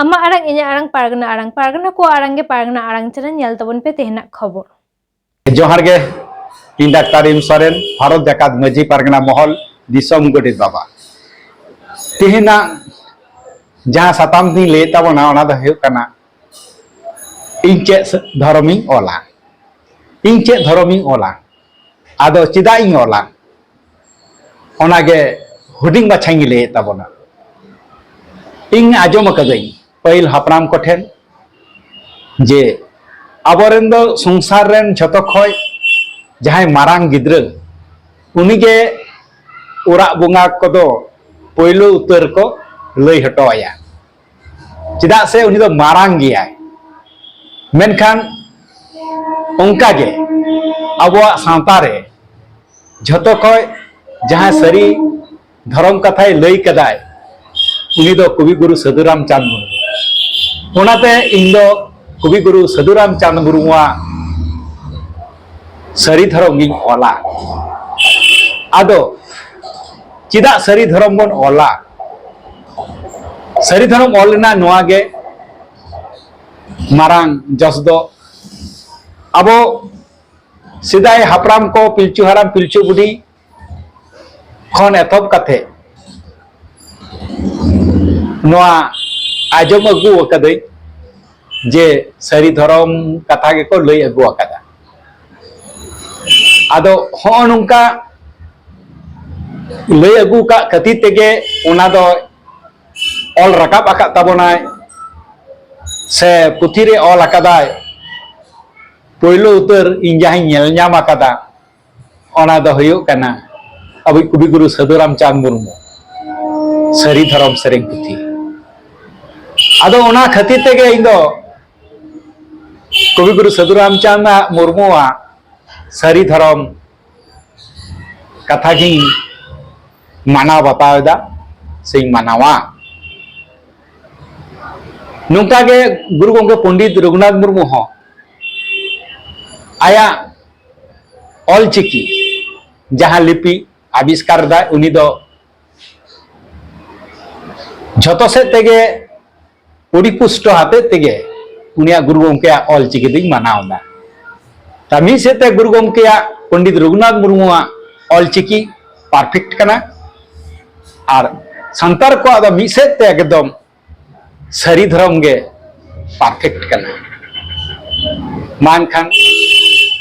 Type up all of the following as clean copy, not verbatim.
Ama arang inya arang pargana ko arang ge pargana arang channel nyel tabon pe tehna खबर जोहार गे इन doctor इन सोरेन भारत जाकात मजी पारगना महल दिसम गोडित बाबा तेहना जहां साताम दिन ले ताबना ओना द हेउ कना इन चे धर्मी ओला इन चे धर्मी ओला आदो चिदा इन ओला ओना गे हुडिंग बाछांगी ले ताबना इन आजम कदई पहिल हापराम कोठेन जे आबोरेन दो संसार रेन झतो खय जहां मारांग गिद्र उनिगे उरा बुंगा कोदो पहिलो उतर को लई हटोया चिदा से उनी दो मारांग गिया मेनखान उनका गे आबो सांता रे झतो खय जहां सरी धर्म कथाय लई कदाय उनी दो कवि गुरु साधुराम चांद मुर्मू ओनाते इन दो कवि गुरु साधुराम चांद मुर्मुआ सरी धर्म गिन ओला आदो चिदा सरी धर्म बन ओला सरी धर्म ओलना नोआ गे मारांग जस दो अबो सिदाय हापराम को पिलचु हाराम पिलचु बुढ़ी खन एथब कथे नोआ आजम अगु अकदै जे सरी धर्म कथा के को लई अगु अकदा आदो हो नुंका लई अगु का कति तेगे ओना दो ऑल रकाब आका ताबोनाय से पुथी रे ऑल आकादाय पहिलो उतर इन जहां नेल ᱧᱟᱢ आकादा ओना दो हुयो कना अबि कवि गुरु साधुराम चांद मुर्मू सरी धर्म सेरेंग पुथी आदो ओना खति तेगे इन दो कवि गुरु साधुराम चांद मुर्मुआ सरी धर्म कथा की माना बतावदा से मानावा नुका के गुरु गंगे पंडित रघुनाथ मुर्मू हो आया ऑल चिकी जहां लिपि आविष्कार दा उनी दो झतो से तेगे परिपुष्ट हाते तेगे उनिया गुरु गंगे ऑल चिकी दिन मानावदा तमी से ते गुरु गंगे पंडित रघुनाथ मुर्मुआ ऑल चिकी परफेक्ट कना और संतार को आदा मिसे ते एकदम सरी धर्म गे परफेक्ट कना मान खान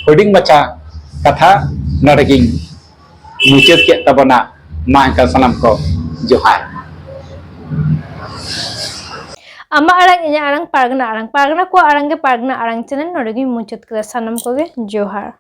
होडिंग बच्चा कथा नडगिंग मुचेत के तबना मा का सलाम को जोहार ama arang inya arang pargana ko arang ge pargana arang channel nodegi muchet kala sanam ko ge johar